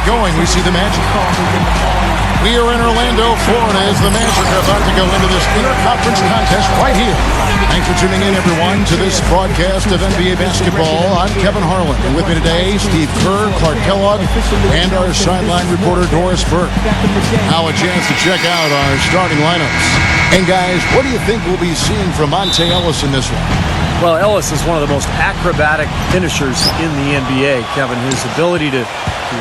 going. We see the Magic. We are in Orlando, Florida, as the Magic are about to go into this interconference contest right here. Thanks for tuning in, everyone, to this broadcast of NBA basketball. I'm Kevin Harlan, and with me today, Steve Kerr, Clark Kellogg, and our sideline reporter, Doris Burke. Now a chance to check out our starting lineups. And guys, what do you think we'll be seeing from Monte Ellis in this one? Well, Ellis is one of the most acrobatic finishers in the NBA, Kevin. His ability to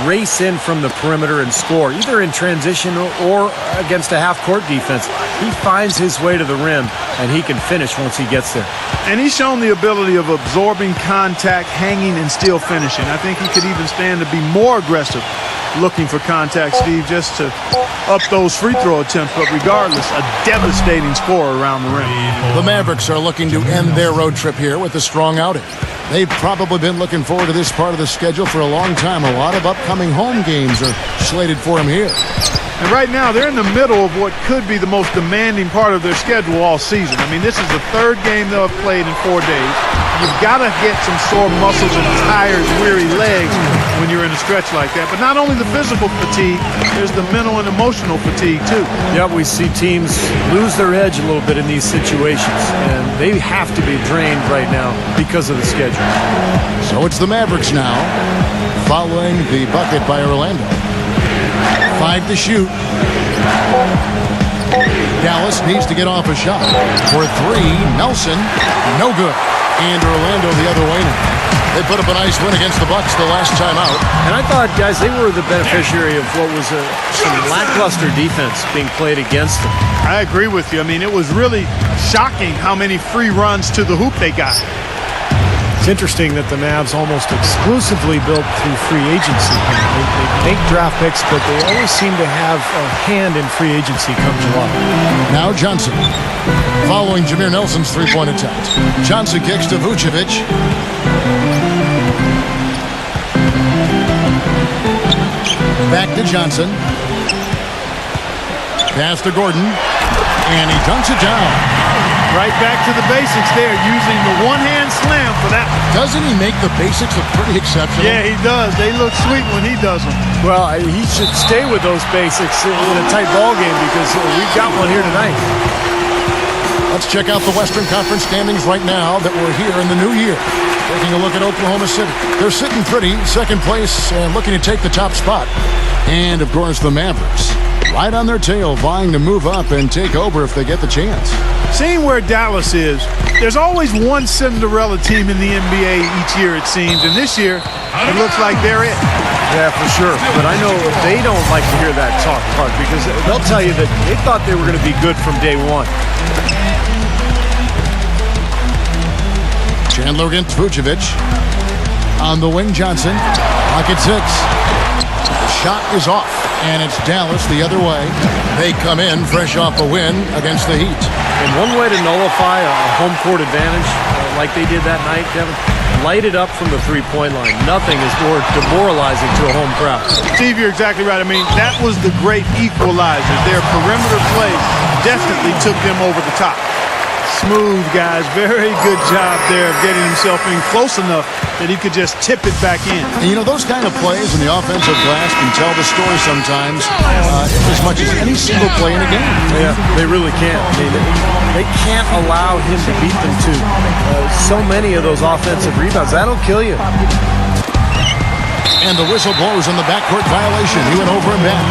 race in from the perimeter and score, either in transition or against a half-court defense. He finds his way to the rim, and he can finish once he gets there. And he's shown the ability of absorbing contact, hanging, and still finishing. I think he could even stand to be more aggressive looking for contact, Steve, just to up those free throw attempts. But regardless, a devastating score around the rim. The Mavericks are looking to end their road trip here with a strong outing. They've probably been looking forward to this part of the schedule for a long time. A lot of upcoming home games are slated for them here. And right now, they're in the middle of what could be the most demanding part of their schedule all season. I mean, this is the third game they'll have played in 4 days. You've got to get some sore muscles and tired, weary legs when you're in a stretch like that. But not only the physical fatigue, there's the mental and emotional fatigue, too. Yeah, we see teams lose their edge a little bit in these situations, and they have to be drained right now because of the schedule. So it's the Mavericks now, following the bucket by Orlando. 5 to shoot. Dallas needs to get off a shot. For 3, Nelson, no good. And Orlando the other way now. They put up a nice win against the Bucks the last time out. And I thought, guys, they were the beneficiary of what was some lackluster defense being played against them. I agree with you. I mean, it was really shocking how many free runs to the hoop they got. It's interesting that the Mavs almost exclusively built through free agency. They make draft picks, but they always seem to have a hand in free agency come July. Now Johnson, following Jameer Nelson's three-point attempt. Johnson kicks to Vucevic. Back to Johnson. Pass to Gordon. And he dunks it down. Right back to the basics there, using the one-hand slam for that. Doesn't he make the basics look pretty exceptional? Yeah, he does. They look sweet when he does them. Well, he should stay with those basics in a tight ball game because we've got one here tonight. Let's check out the Western Conference standings right now that we're here in the new year. Taking a look at Oklahoma City. They're sitting pretty, second place, and looking to take the top spot. And, of course, the Mavericks, right on their tail, vying to move up and take over if they get the chance. Seeing where Dallas is, there's always one Cinderella team in the NBA each year, it seems. And this year, it looks like they're it. Yeah, for sure. But I know they don't like to hear that talk, Clark, because they'll tell you that they thought they were going to be good from day one. Chandler against Vucevic. On the wing, Johnson. Pocket 6. The shot is off, and it's Dallas the other way. They come in fresh off a win against the Heat. And one way to nullify a home court advantage, like they did that night, Kevin, light it up from the three-point line. Nothing is more demoralizing to a home crowd. Steve, you're exactly right. I mean, that was the great equalizer. Their perimeter play definitely took them over the top. Smooth, guys. Very good job there of getting himself in close enough that he could just tip it back in. And, you know, those kind of plays in the offensive glass can tell the story sometimes as much as any single play in a game. Yeah, they really can. I mean, they can't allow him to beat them to so many of those offensive rebounds. That'll kill you. And the whistle blows on the backcourt violation. He went over and back.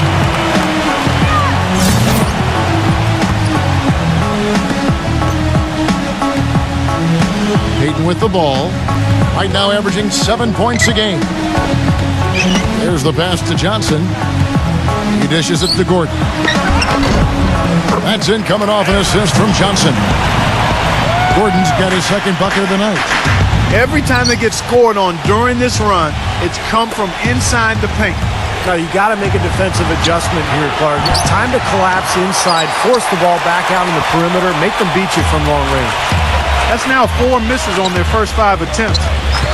Payton with the ball. Right now averaging 7 points a game. There's the pass to Johnson. He dishes it to Gordon. That's in, coming off an assist from Johnson. Gordon's got his second bucket of the night. Every time they get scored on during this run, it's come from inside the paint. Now, you got to make a defensive adjustment here, Clark. It's time to collapse inside, force the ball back out in the perimeter, make them beat you from long range. That's now 4 misses on their first 5 attempts.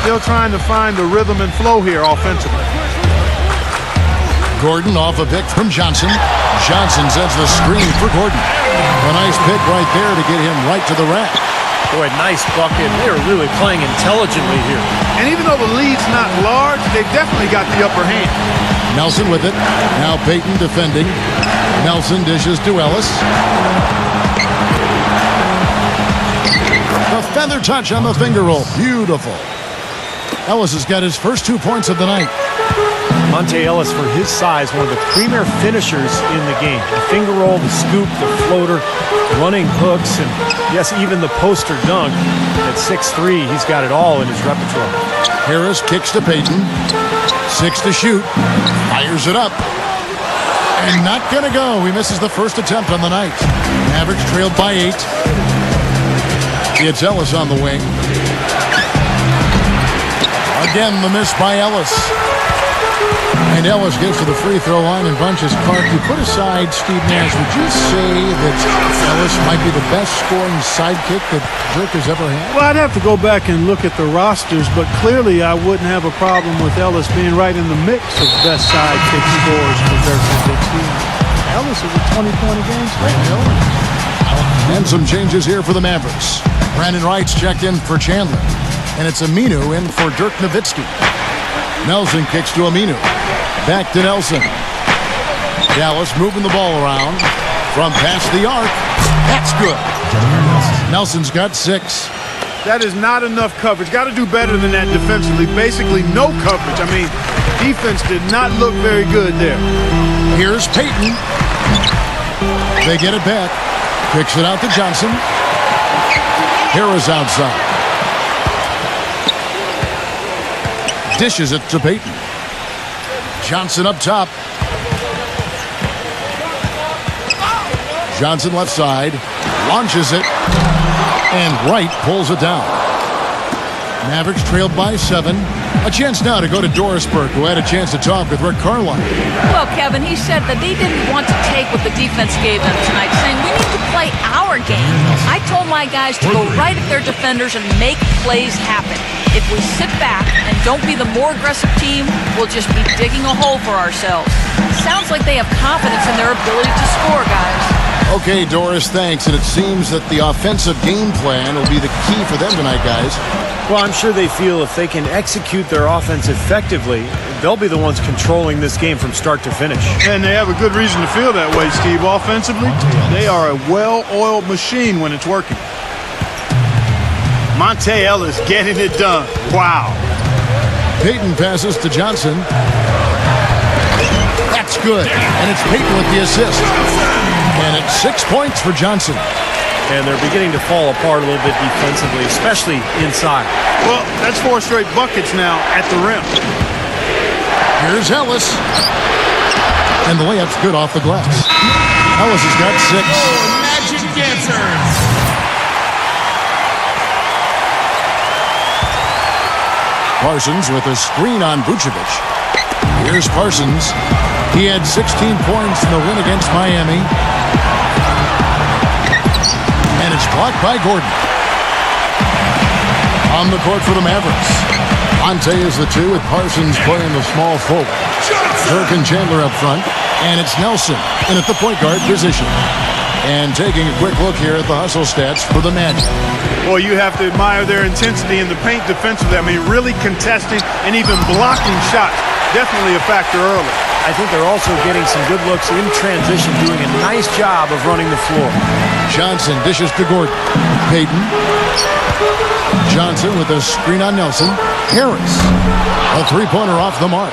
Still trying to find the rhythm and flow here offensively. Gordon off a pick from Johnson. Johnson sends the screen for Gordon. A nice pick right there to get him right to the rack. Boy, nice bucket. They are really playing intelligently here. And even though the lead's not large, they've definitely got the upper hand. Nelson with it. Now Payton defending. Nelson dishes to Ellis. A feather touch on the finger roll. Beautiful. Ellis has got his first 2 points of the night. Monte Ellis, for his size, one of the premier finishers in the game. The finger roll, the scoop, the floater, running hooks, and yes, even the poster dunk. At 6'3", he's got it all in his repertoire. Harris kicks to Payton. 6 to shoot. Fires it up. And not going to go. He misses the first attempt on the night. Mavericks trailed by 8. It's Ellis on the wing. Again, the miss by Ellis. And Ellis gets to the free throw line and bunches. Clark, you put aside Steve Nash. Would you say that Ellis might be the best scoring sidekick that Dirk has ever had? Well, I'd have to go back and look at the rosters, but clearly I wouldn't have a problem with Ellis being right in the mix of best sidekick scores for Dirk and Big Steve. Ellis is a 20-point a game scorer. And some changes here for the Mavericks. Brandon Wright's checked in for Chandler. And it's Aminu in for Dirk Nowitzki. Nelson kicks to Aminu. Back to Nelson. Dallas moving the ball around from past the arc. That's good. Nelson's got 6. That is not enough coverage. Got to do better than that defensively. Basically no coverage. I mean, defense did not look very good there. Here's Payton. They get it back. Kicks it out to Johnson. Harris outside. Dishes it to Payton. Johnson up top. Johnson left side. Launches it. And Wright pulls it down. Mavericks trailed by 7. A chance now to go to Doris Burke, who had a chance to talk with Rick Carlisle. Well, Kevin, he said that they didn't want to take what the defense gave them tonight, saying we need to play our game. I told my guys to go right at their defenders and make plays happen. If we sit back and don't be the more aggressive team, we'll just be digging a hole for ourselves. Sounds like they have confidence in their ability to score, guys. Okay, Doris, thanks. And it seems that the offensive game plan will be the key for them tonight, guys. Well, I'm sure they feel if they can execute their offense effectively, they'll be the ones controlling this game from start to finish. And they have a good reason to feel that way, Steve. Offensively, they are a well-oiled machine when it's working. Monte Ellis getting it done. Wow. Payton passes to Johnson. That's good. And it's Payton with the assist. And it's 6 points for Johnson. And they're beginning to fall apart a little bit defensively, especially inside. Well, that's 4 straight buckets now at the rim. Here's Ellis. And the layup's good off the glass. Ellis has got 6. Magic dancers. Parsons with a screen on Vucevic. Here's Parsons. He had 16 points in the win against Miami. And it's blocked by Gordon. On the court for the Mavericks. Monte is the 2 with Parsons playing the small forward. Dirk and Chandler up front. And it's Nelson in at the point guard position. And taking a quick look here at the hustle stats for the Magic. Boy, you have to admire their intensity in the paint defensively. I mean, really contesting and even blocking shots. Definitely a factor early. I think they're also getting some good looks in transition, doing a nice job of running the floor. Johnson dishes to Gordon. Payton. Johnson with a screen on Nelson. Harris. A 3-pointer off the mark.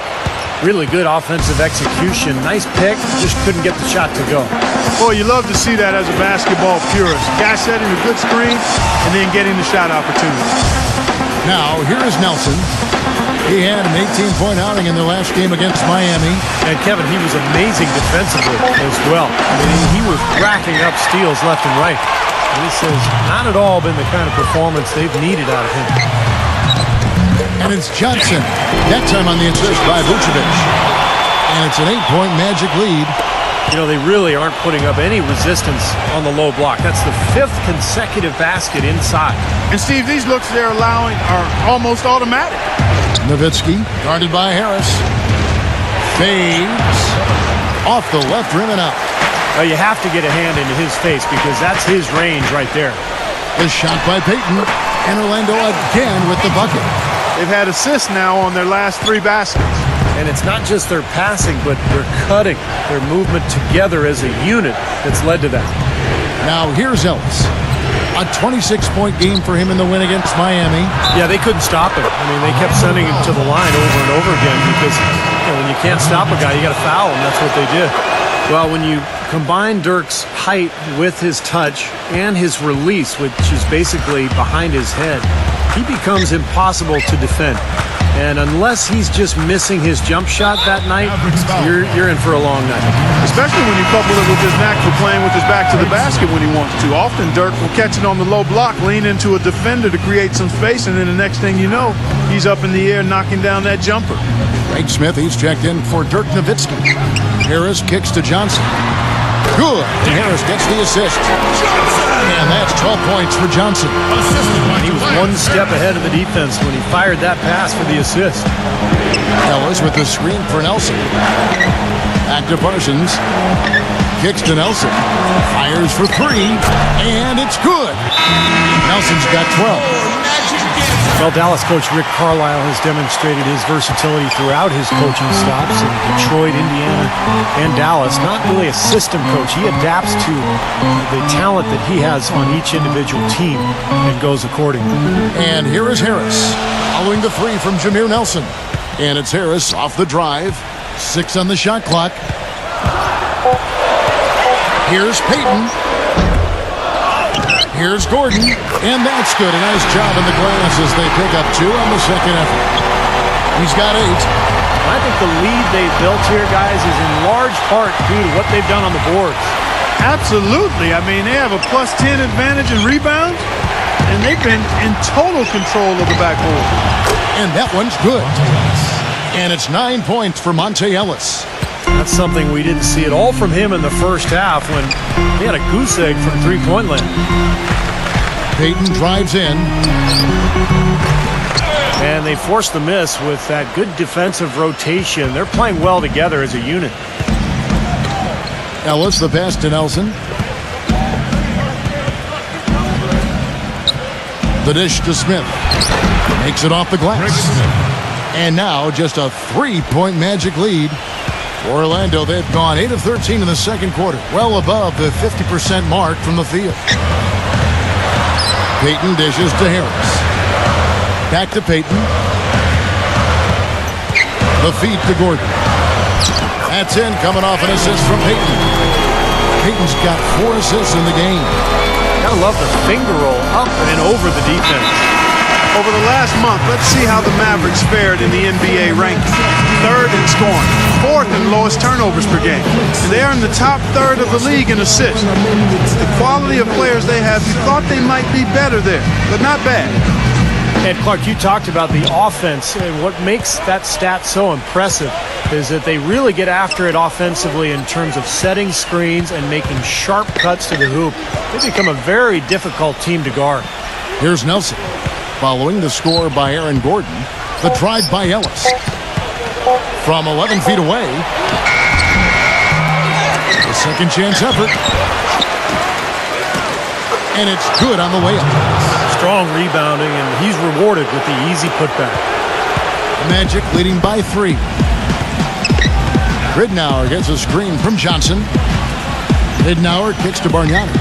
Really good offensive execution. Nice pick. Just couldn't get the shot to go. Boy, you love to see that as a basketball purist. Guy setting a good screen and then getting the shot opportunity. Now, here is Nelson. He had an 18-point outing in their last game against Miami. And Kevin, he was amazing defensively as well. I mean, he was racking up steals left and right. And this has not at all been the kind of performance they've needed out of him. And it's Johnson. That time on the assist by Vucevic. And it's an 8-point Magic lead. You know, they really aren't putting up any resistance on the low block. That's the 5th consecutive basket inside. And Steve, these looks they're allowing are almost automatic. Nowitzki, guarded by Harris. Fades. Off the left rim and out. Well, you have to get a hand into his face because that's his range right there. The shot by Payton, and Orlando again with the bucket. They've had assists now on their last 3 baskets. And it's not just their passing, but their cutting, their movement together as a unit that's led to that. Now here's Ellis. A 26-point game for him in the win against Miami. Yeah, they couldn't stop him. I mean, they kept sending him to the line over and over again because when you can't stop a guy, you got to foul him. That's what they did. Well, when you combine Dirk's height with his touch and his release, which is basically behind his head, he becomes impossible to defend. And unless he's just missing his jump shot that night, you're in for a long night. Especially when you couple it with his knack for playing with his back to the basket when he wants to. Often Dirk will catch it on the low block, lean into a defender to create some space, and then the next thing you know, he's up in the air knocking down that jumper. Greg Smith, he's checked in for Dirk Nowitzki. Harris kicks to Johnson. Good. And Harris gets the assist. And that's 12 points for Johnson. He was one step ahead of the defense when he fired that pass for the assist. Ellis with the screen for Nelson. Back to Parsons. Kicks to Nelson. Fires for 3. And it's good. Nelson's got 12. Well, Dallas coach Rick Carlisle has demonstrated his versatility throughout his coaching stops in Detroit, Indiana, and Dallas. Not really a system coach. He adapts to the talent that he has on each individual team and goes accordingly. And here is Harris following the 3 from Jameer Nelson. And it's Harris off the drive. 6 on the shot clock. Here's Payton. Here's Gordon, and that's good. A nice job in the glass as they pick up 2 on the second effort. He's got 8. I think the lead they've built here, guys, is in large part due to what they've done on the boards. Absolutely. I mean, they have a plus 10 advantage in rebounds, and they've been in total control of the backboard. And that one's good. And it's 9 points for Monte Ellis. That's something we didn't see at all from him in the first half when he had a goose egg from three-point land. Payton drives in. And they forced the miss with that good defensive rotation. They're playing well together as a unit. Ellis, the pass to Nelson. The dish to Smith. Makes it off the glass. And now just a 3-point Magic lead. For Orlando, they've gone 8 of 13 in the second quarter, well above the 50% mark from the field. Payton dishes to Harris. Back to Payton. The feed to Gordon. That's in, coming off an assist from Payton. Payton's got 4 assists in the game. Gotta love the finger roll up and over the defense. Over the last month, let's see how the Mavericks fared in the NBA ranking. 3rd in scoring, 4th in lowest turnovers per game. And they are in the top 3rd of the league in assists. The quality of players they have, you thought they might be better there, but not bad. And Clark, you talked about the offense, and what makes that stat so impressive is that they really get after it offensively in terms of setting screens and making sharp cuts to the hoop. They become a very difficult team to guard. Here's Nelson. Following the score by Aaron Gordon, the drive by Ellis. From 11 feet away, the second chance effort. And it's good on the way up. Strong rebounding, and he's rewarded with the easy putback. Magic leading by 3. Ridnour gets a screen from Johnson. Ridnour kicks to Bargnani.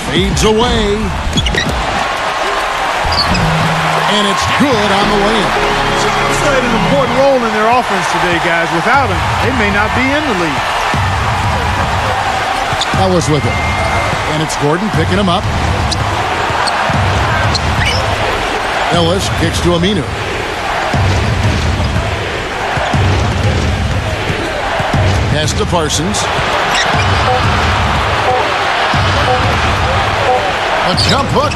Fades away. And it's good on the way in. He's played an important role in their offense today, guys. Without him, they may not be in the league. Ellis with it. And it's Gordon picking him up. Ellis kicks to Aminu. Pass to Parsons. A jump hook.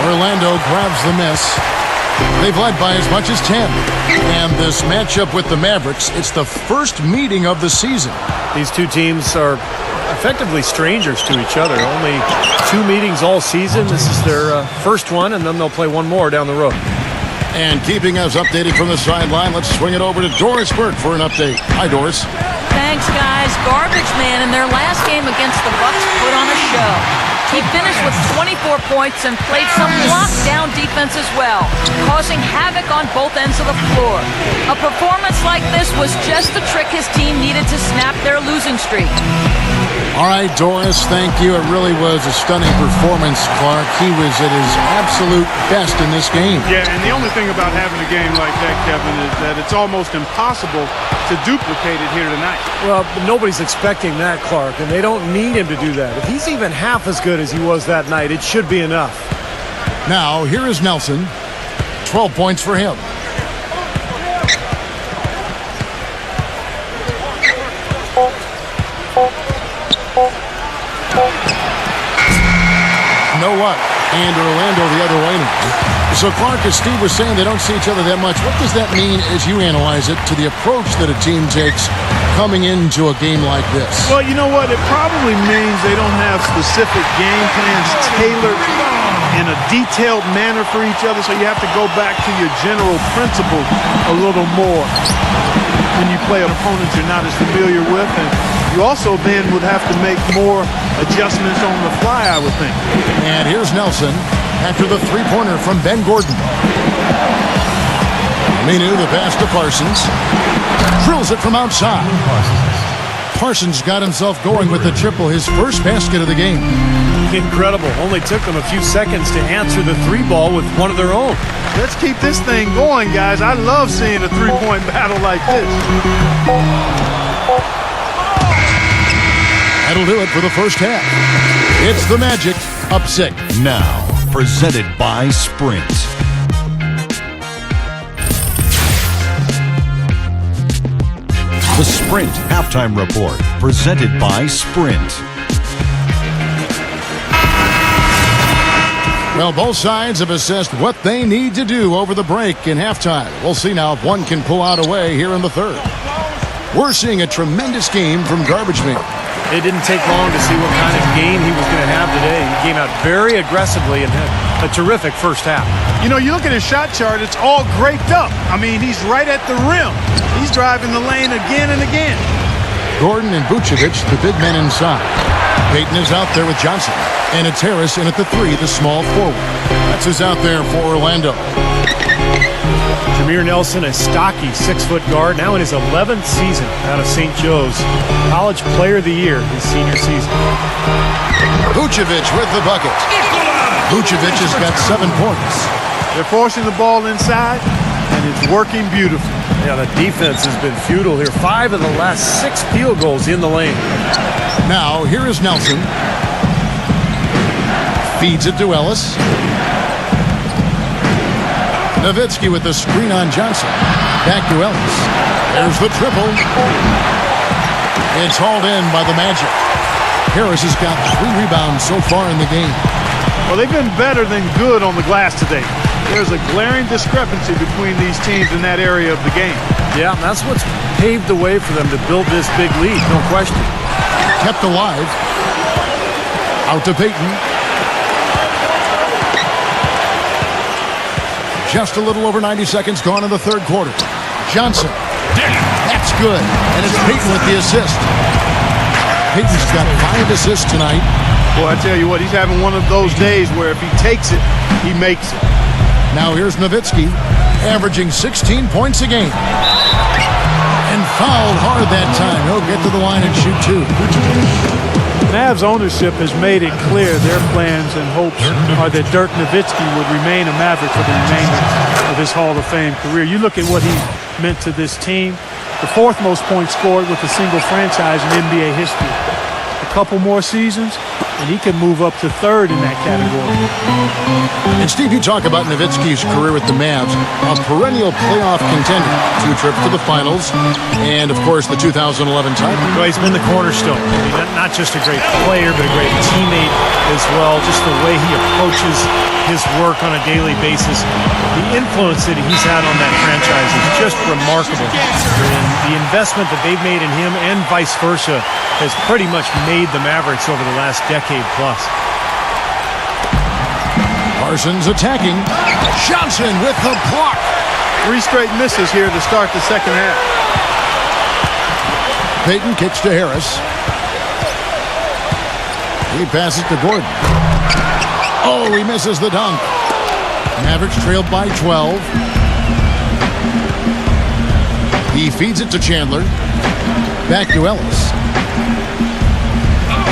Orlando grabs the miss. They've led by as much as 10. And this matchup with the Mavericks, it's the first meeting of the season. These two teams are effectively strangers to each other. Only 2 meetings all season. This is their first one, and then they'll play one more down the road. And keeping us updated from the sideline, let's swing it over to Doris Burke for an update. Hi, Doris. Thanks, guys. Garbage man in their last game against the Bucks put on a show. He finished with 24 points and played some lockdown defense as well, causing havoc on both ends of the floor. A performance like this was just the trick his team needed to snap their losing streak. All right, Doris, thank you. It really was a stunning performance, Clark. He was at his absolute best in this game. Yeah, and the only thing about having a game like that, Kevin, is that it's almost impossible to duplicate it here tonight. Well, nobody's expecting that, Clark, and they don't need him to do that. If he's even half as good as he was that night, it should be enough. Now, here is Nelson. 12 points for him. Know what? And Orlando the other way now. So, Clark, as Steve was saying, they don't see each other that much. What does that mean as you analyze it to the approach that a team takes coming into a game like this? Well, you know what? It probably means they don't have specific game plans tailored in a detailed manner for each other, so you have to go back to your general principles a little more when you play opponents you're not as familiar with. And you also then would have to make more adjustments on the fly, I would think. And here's Nelson after the three-pointer from Ben Gordon. Minu, the pass to Parsons. Drills it from outside. Parsons got himself going with the triple, his first basket of the game. Incredible. Only took them a few seconds to answer the three ball with one of their own. Let's keep this thing going, guys. I love seeing a three-point battle like this. That'll do it for the first half. It's the Magic up 6. Now, presented by Sprint. The Sprint Halftime Report, presented by Sprint. Well, both sides have assessed what they need to do over the break in halftime. We'll see now if one can pull out a way here in the third. We're seeing a tremendous game from Garbage Man. It didn't take long to see what kind of game he was going to have today. He came out very aggressively and had a terrific first half. You know, you look at his shot chart, it's all graped up. I mean, he's right at the rim. He's driving the lane again and again. Gordon and Vucevic, the big men inside. Payton is out there with Johnson. And it's Harris in at the 3, the small forward. That's who's out there for Orlando. Jameer Nelson, a stocky 6-foot guard, now in his 11th season out of St. Joe's. College Player of the Year his senior season. Vucevic with the bucket. Vucevic has got 7 points. They're forcing the ball inside, and it's working beautifully. Yeah, the defense has been futile here. 5 of the last 6 field goals in the lane. Now, here is Nelson. Feeds it to Ellis. Nowitzki with the screen on Johnson. Back to Ellis. There's the triple. It's hauled in by the Magic. Harris has got 3 rebounds so far in the game. Well, they've been better than good on the glass today. There's a glaring discrepancy between these teams in that area of the game. Yeah, that's what's paved the way for them to build this big lead, no question. Kept alive. Out to Payton. Just a little over 90 seconds gone in the third quarter. Johnson. That's good. And it's Payton with the assist. Payton's got 5 assists tonight. Boy, I tell you what, he's having one of those days where if he takes it, he makes it. Now here's Nowitzki, averaging 16 points a game. And fouled hard that time. He'll get to the line and shoot 2. Mavs ownership has made it clear their plans and hopes are that Dirk Nowitzki would remain a Maverick for the remainder of his Hall of Fame career. You look at what he meant to this team, the 4th most points scored with a single franchise in NBA history. A couple more seasons, and he can move up to 3rd in that category. And Steve, you talk about Nowitzki's career with the Mavs, a perennial playoff contender, 2 trips to the finals, and of course the 2011 title. Well, he's been the cornerstone. I mean, not just a great player, but a great teammate as well. Just the way he approaches his work on a daily basis. The influence that he's had on that franchise is just remarkable. And the investment that they've made in him and vice versa has pretty much made the Mavericks over the last decade plus. Parsons attacking. Johnson with the block. 3 straight misses here to start the second half. Payton kicks to Harris. He passes to Gordon. Oh, he misses the dunk. Mavericks trailed by 12. He feeds it to Chandler. Back to Ellis.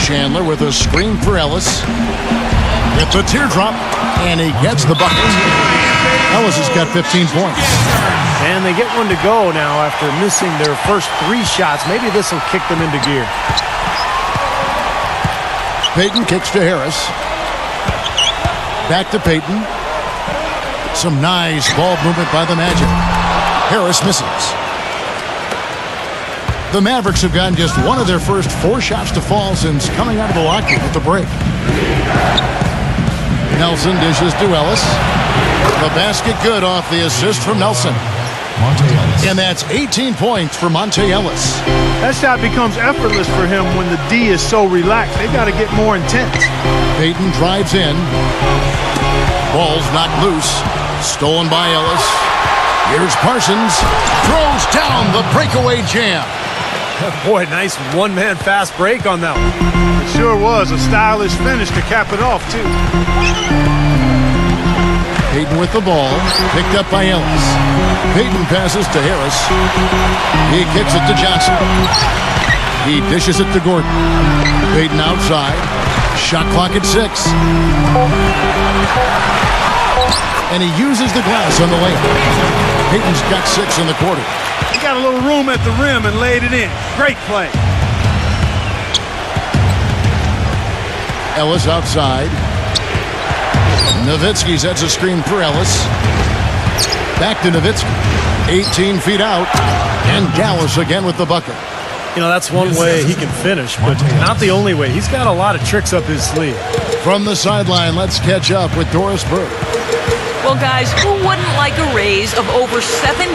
Chandler with a screen for Ellis. It's a teardrop, and he gets the bucket. Ellis has got 15 points. And they get one to go now after missing their first 3 shots. Maybe this will kick them into gear. Payton kicks to Harris. Back to Payton. Some nice ball movement by the Magic. Harris misses. The Mavericks have gotten just one of their first 4 shots to fall since coming out of the locker room at the break. Nelson dishes to Ellis. The basket good off the assist from Nelson. And that's 18 points for Monte Ellis. That shot becomes effortless for him when the D is so relaxed. They've got to get more intense. Payton drives in. Ball's knocked loose. Stolen by Ellis. Here's Parsons. Throws down the breakaway jam. Boy, nice one-man fast break on that one. It sure was. A stylish finish to cap it off, too. Payton with the ball. Picked up by Ellis. Payton passes to Harris. He kicks it to Johnson. He dishes it to Gordon. Payton outside. Shot clock at 6. And he uses the glass on the lane. Payton's got 6 in the quarter. He got a little room at the rim and laid it in. Great play. Ellis outside. Nowitzki sets a screen for Ellis. Back to Nowitzki. 18 feet out. And Gallus again with the bucket. You know, that's one way he can finish, but not the only way. He's got a lot of tricks up his sleeve. From the sideline, let's catch up with Doris Burke. Well, guys, who wouldn't like a raise of over 17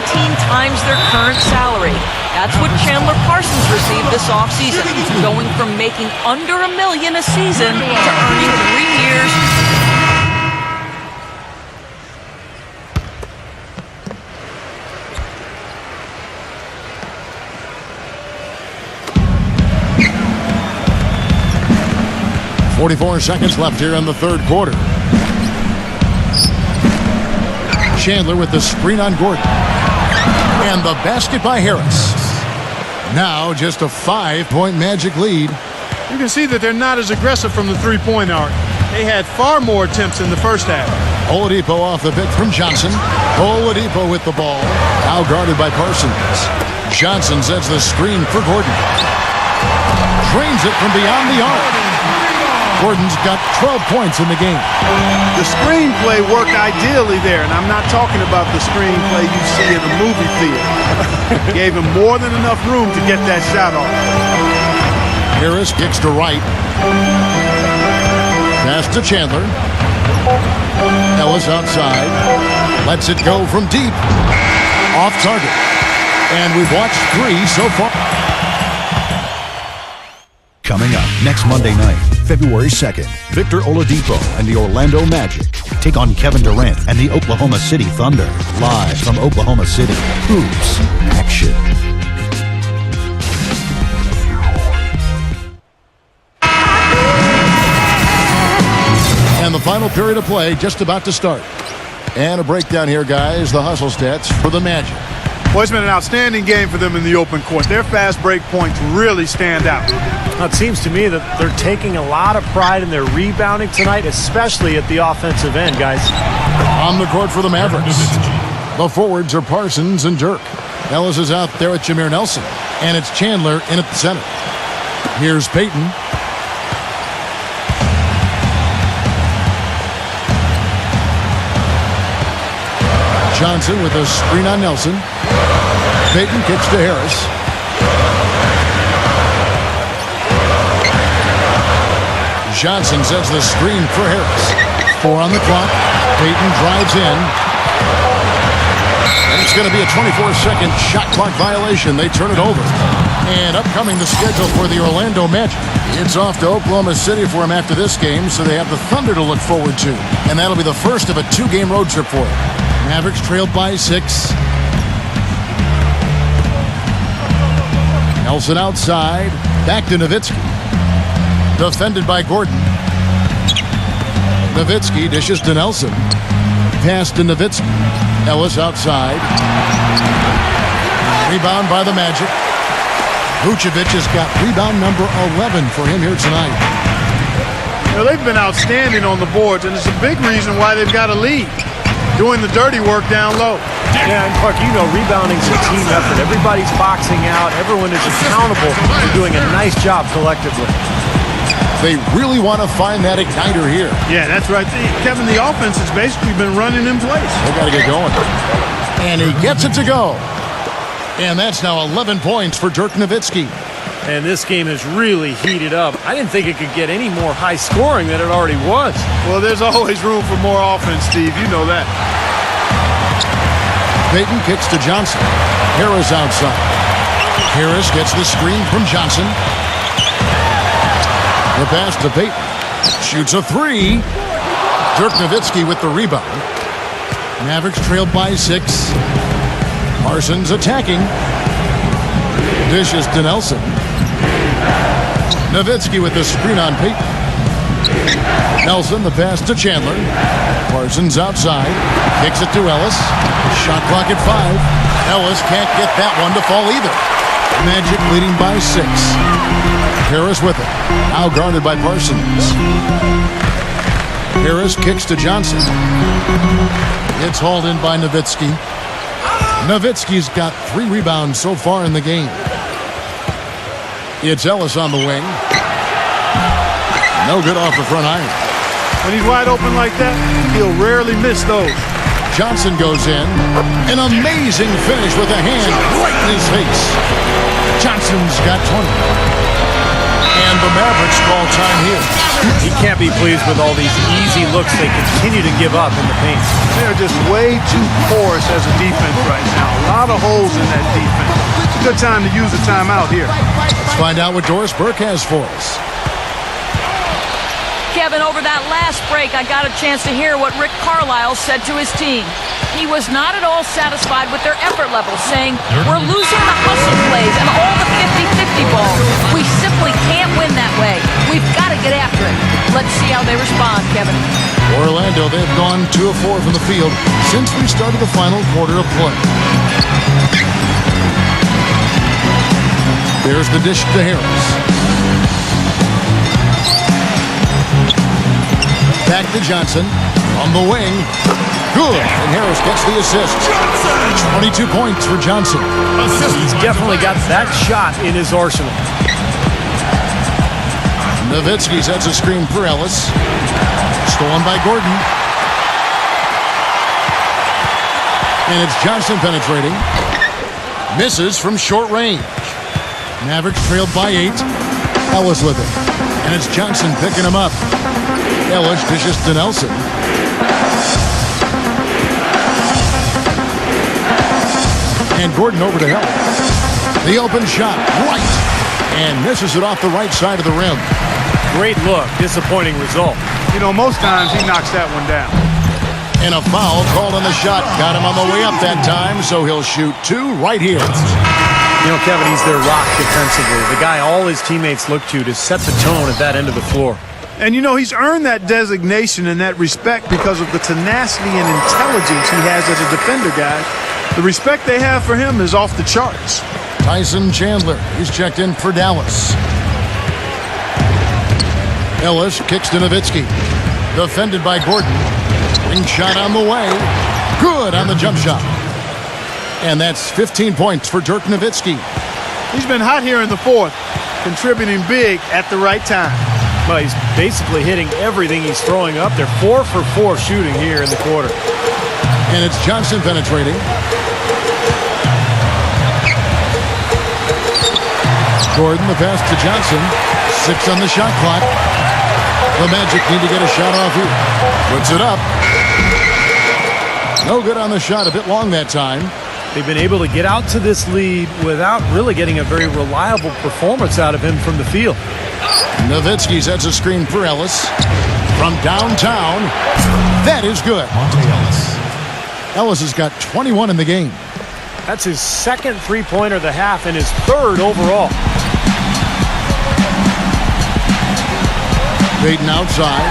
times their current salary? That's what Chandler Parsons received this offseason, going from making under $1 million a season to earning 3 years. .44 seconds left here in the third quarter. Chandler with the screen on Gordon. And the basket by Harris. Now just a 5-point Magic lead. You can see that they're not as aggressive from the three-point arc. They had far more attempts in the first half. Oladipo off the pick from Johnson. Oladipo with the ball. Now guarded by Parsons. Johnson sets the screen for Gordon. Drains it from beyond the arc. Gordon's got 12 points in the game. The screenplay worked ideally there, and I'm not talking about the screenplay you see in a movie theater. Gave him more than enough room to get that shot off. Harris kicks to right. Pass to Chandler. Ellis outside. Lets it go from deep. Off target. And we've watched 3 so far. Coming up next Monday night, February 2nd, Victor Oladipo and the Orlando Magic take on Kevin Durant and the Oklahoma City Thunder. Live from Oklahoma City. Hoops action. And the final period of play just about to start. And a breakdown here, guys. The hustle stats for the Magic. Well, it's been an outstanding game for them in the open court. Their fast break points really stand out. Now, it seems to me that they're taking a lot of pride in their rebounding tonight, especially at the offensive end, guys. On the court for the Mavericks. The forwards are Parsons and Dirk. Ellis is out there with Jameer Nelson. And it's Chandler in at the center. Here's Payton. Johnson with a screen on Nelson. Payton kicks to Harris. Johnson sets the screen for Harris. 4 on the clock. Payton drives in. And it's going to be a 24-second shot clock violation. They turn it over. And upcoming the schedule for the Orlando Magic. It's off to Oklahoma City for them after this game, so they have the Thunder to look forward to. And that'll be the first of a 2-game road trip for them. Mavericks trailed by 6. Nelson outside. Back to Nowitzki. Defended by Gordon. Nowitzki dishes to Nelson. Pass to Nowitzki. Ellis outside. Rebound by the Magic. Vucevic has got rebound number 11 for him here tonight. You know, they've been outstanding on the boards, and it's a big reason why they've got a lead. Doing the dirty work down low. Yeah, and Clark, you know, rebounding's a team effort. Everybody's boxing out. Everyone is accountable for doing a nice job collectively. They really want to find that igniter here. Yeah, that's right. Kevin, the offense has basically been running in place. They got to get going. And he gets it to go. And that's now 11 points for Dirk Nowitzki. And this game has really heated up. I didn't think it could get any more high scoring than it already was. Well, there's always room for more offense, Steve. You know that. Payton kicks to Johnson. Harris outside. Harris gets the screen from Johnson. The pass to Payton. Shoots a three. Dirk Nowitzki with the rebound. Mavericks trailed by 6. Parsons attacking. Dishes to Nelson. Nowitzki with the screen on Payton. Nelson, the pass to Chandler. Parsons outside. Kicks it to Ellis. Shot clock at 5. Ellis can't get that one to fall either. Magic leading by 6. Harris with it. Now guarded by Parsons. Harris kicks to Johnson. It's hauled in by Nowitzki. Nowitzki's got 3 rebounds so far in the game. It's Ellis on the wing. No good off the front iron. When he's wide open like that, he'll rarely miss those. Johnson goes in. An amazing finish with a hand right in his face. Johnson's got 20. And the Mavericks call time here. He can't be pleased with all these easy looks they continue to give up in the paint. They're just way too porous as a defense right now. A lot of holes in that defense. It's a good time to use a timeout here. Let's find out what Doris Burke has for us. Kevin, over that last break, I got a chance to hear what Rick Carlisle said to his team. He was not at all satisfied with their effort level, saying, "We're losing the hustle plays and all the 50-50 ball. We simply can't win that way. We've got to get after it." Let's see how they respond, Kevin. Orlando, they've gone 2 of 4 from the field since we started the final quarter of play. There's the dish to Harris. Back to Johnson on the wing. Good. And Harris gets the assist. 22 points for Johnson. He's definitely got that shot in his arsenal. Nowitzki sets a screen for Ellis. Stolen by Gordon. And it's Johnson penetrating. Misses from short range. Mavericks trailed by 8. Ellis with it. And it's Johnson picking him up. Ellis dishes to Nelson. And Gordon over to help. The open shot, right. And misses it off the right side of the rim. Great look, disappointing result. You know, most times he knocks that one down. And a foul called on the shot. Got him on the way up that time, so he'll shoot 2 right here. You know, Kevin, he's their rock defensively. The guy all his teammates look to set the tone at that end of the floor. And, you know, he's earned that designation and that respect because of the tenacity and intelligence he has as a defender, guys. The respect they have for him is off the charts. Tyson Chandler, he's checked in for Dallas. Ellis kicks to Nowitzki. Defended by Gordon. Ring shot on the way. Good on the jump shot. And that's 15 points for Dirk Nowitzki. He's been hot here in the 4th, contributing big at the right time. Well, he's basically hitting everything he's throwing up. They're 4 for 4 shooting here in the quarter. And it's Johnson penetrating. Gordon, the pass to Johnson. 6 on the shot clock. The Magic need to get a shot off here. Puts it up. No good on the shot. A bit long that time. They've been able to get out to this lead without really getting a very reliable performance out of him from the field. Nowitzki sets a screen for Ellis. From downtown. That is good. Ellis has got 21 in the game. That's his 2nd three-pointer of the half and his 3rd overall. Payton outside.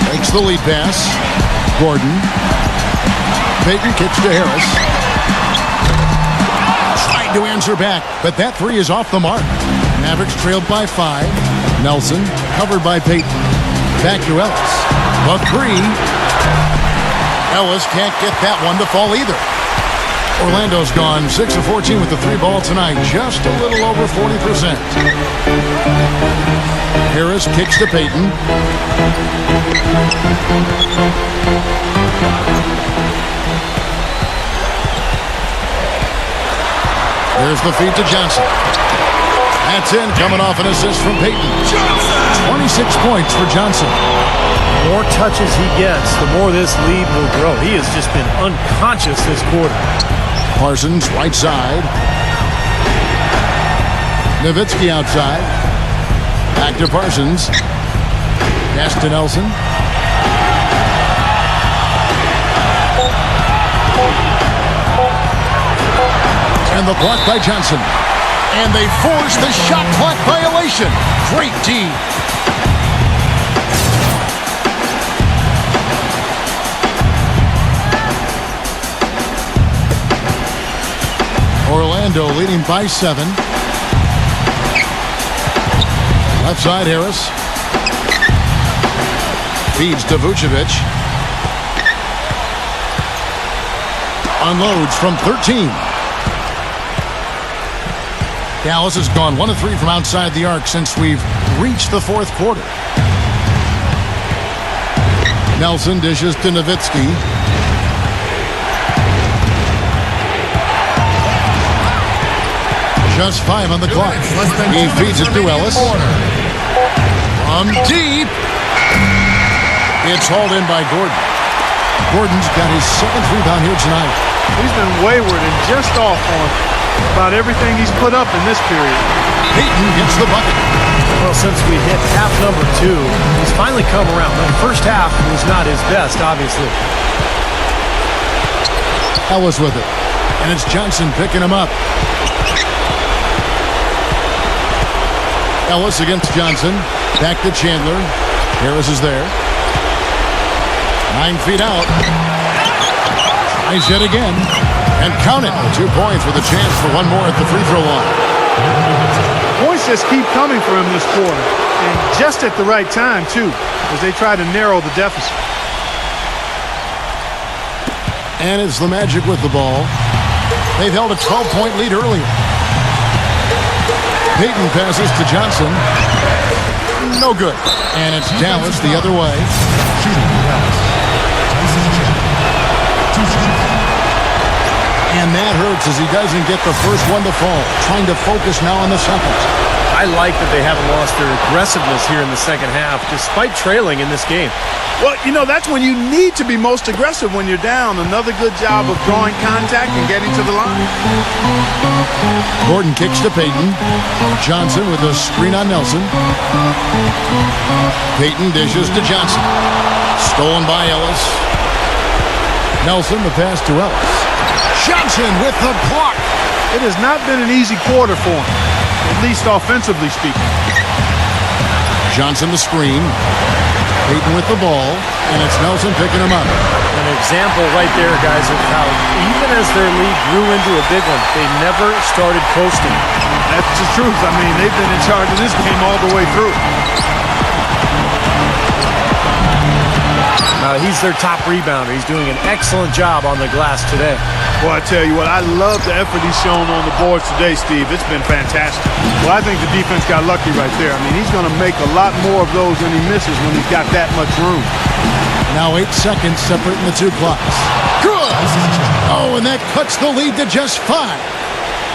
Takes the lead pass. Gordon. Payton kicks to Harris. Tried to answer back, but that three is off the mark. Mavericks trailed by 5. Nelson covered by Payton. Back to Ellis. The three. Ellis can't get that one to fall either. Orlando's gone 6 of 14 with the 3 ball tonight. Just a little over 40%. Harris kicks to Payton. Here's the feed to Johnson. That's in, coming off an assist from Payton. 26 points for Johnson. The more touches he gets, the more this lead will grow. He has just been unconscious this quarter. Parsons, right side. Nowitzki outside. Back to Parsons. Pass to Nelson. And the block by Johnson. And they force the shot clock violation. Great D. Orlando leading by 7. Left side, Harris. Feeds to Vucevic. Unloads from 13. Dallas has gone 1 of 3 from outside the arc since we've reached the 4th quarter. Nelson dishes to Nowitzki. Just 5 on the clock. He feeds it to Ellis. From deep. It's hauled in by Gordon. Gordon's got his 7th rebound here tonight. He's been wayward and just off on about everything he's put up in this period. Payton gets the bucket. Well, since we hit half number 2, he's finally come around. The first half was not his best, obviously. Ellis with it. And it's Johnson picking him up. Ellis against Johnson. Back to Chandler. Harris is there. 9 feet out. Tries yet again. And count it. 2 points with a chance for 1 more at the free throw line. Points just keep coming for him this quarter. And just at the right time, too, as they try to narrow the deficit. And it's the Magic with the ball. They've held a 12-point lead earlier. Payton passes to Johnson. No good. And it's Dallas the other way. And that hurts as he doesn't get the first one to fall. Trying to focus now on the second. I like that they haven't lost their aggressiveness here in the second half, despite trailing in this game. Well, you know, that's when you need to be most aggressive when you're down. Another good job of drawing contact and getting to the line. Gordon kicks to Payton. Johnson with a screen on Nelson. Payton dishes to Johnson. Stolen by Ellis. Nelson, the pass to Ellis. Johnson with the block. It has not been an easy quarter for him, at least offensively speaking. Johnson the screen. Payton with the ball, and it's Nelson picking him up. An example right there, guys, of how even as their lead grew into a big one, they never started coasting. That's the truth. I mean, they've been in charge of this game all the way through. He's their top rebounder. He's doing an excellent job on the glass today. Well, I tell you what, I love the effort he's shown on the boards today, Steve. It's been fantastic. Well, I think the defense got lucky right there. I mean, he's going to make a lot more of those than he misses when he's got that much room. Now 8 seconds separating the 2 clocks. Good! Oh, and that cuts the lead to just 5.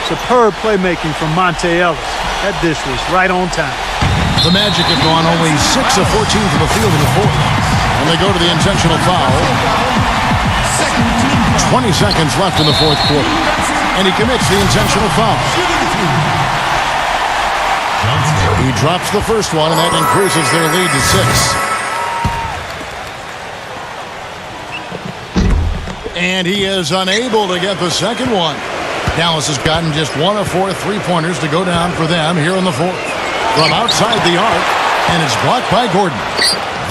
Superb playmaking from Monte Ellis. That dish was right on time. The Magic have gone only 6 of 14 from the field in the 4th. And they go to the intentional foul. 20 seconds left in the 4th quarter. And he commits the intentional foul. He drops the first one, and that increases their lead to 6. And he is unable to get the second one. Dallas has gotten just 1 of 4 3-pointers to go down for them here in the 4th. From outside the arc, And it's blocked by Gordon.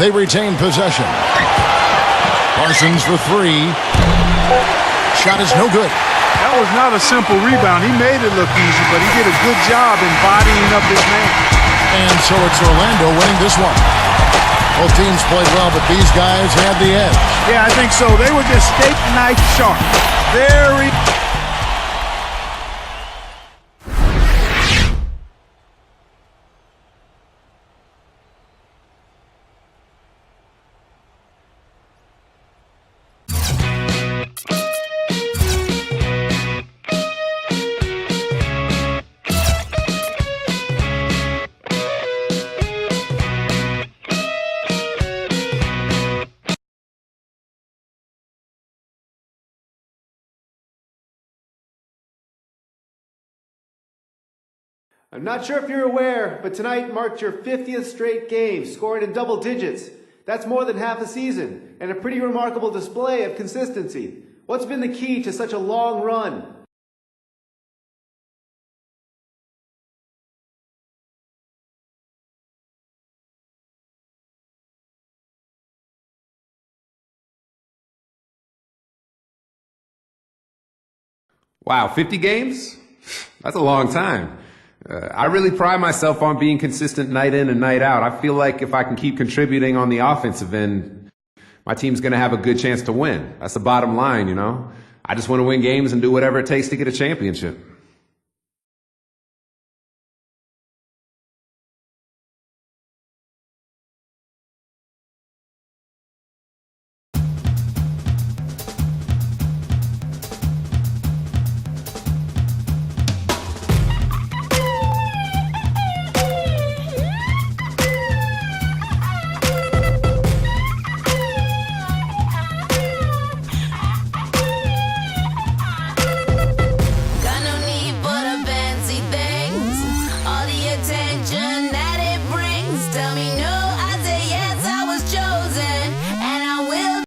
They retain possession. Parsons for three. Shot is no good. That was not a simple rebound. He made it look easy, but he did a good job embodying up his man. And so it's Orlando winning this one. Both teams played well, but these guys had the edge. Yeah, I think so. They were just steak knife sharp. Very... I'm not sure if you're aware, but tonight marked your 50th straight game, scoring in double digits. That's more than half a season, and a pretty remarkable display of consistency. What's been the key to such a long run? Wow, 50 games? That's a long time. I really pride myself on being consistent night in and night out. I feel like if I can keep contributing on the offensive end, my team's going to have a good chance to win. That's the bottom line, you know. I just want to win games and do whatever it takes to get a championship.